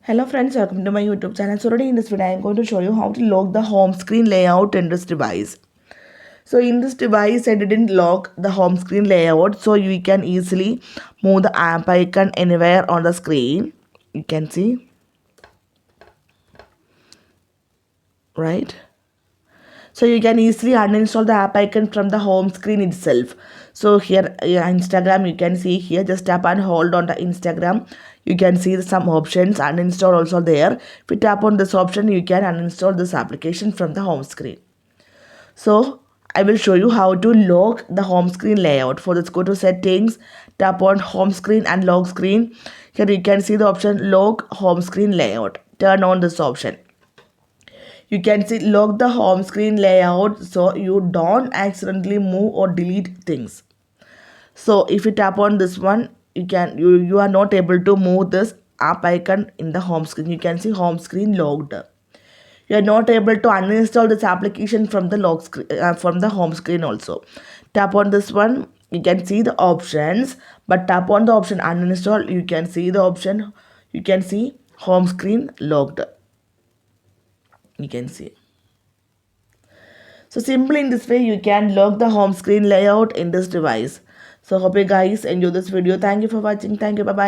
Hello friends, welcome to my YouTube channel. So today in this video I am going to show you how to lock the home screen layout in this device. So in this device I didn't lock the home screen layout, so you can easily move the app icon anywhere on the screen. You can see, right? So you can easily uninstall the app icon from the home screen itself. So here Instagram, you can see here, just tap and hold on the Instagram. You can see some options, uninstall also there. If you tap on this option, you can uninstall this application from the home screen. So I will show you how to lock the home screen layout. For this, go to settings, tap on home screen and lock screen. Here you can see the option lock home screen layout. Turn on this option. You can see lock the home screen layout so you don't accidentally move or delete things. So if you tap on this one, you are not able to move this app icon in the home screen. You can see home screen locked. You are not able to uninstall this application from the lock screen, from the home screen also. Tap on this one, you can see the options, but tap on the option uninstall, you can see the option, you can see home screen locked. You can see. So simply in this way you can lock the home screen layout in this device. So hope you guys enjoy this video. Thank you for watching. Thank you. Bye bye.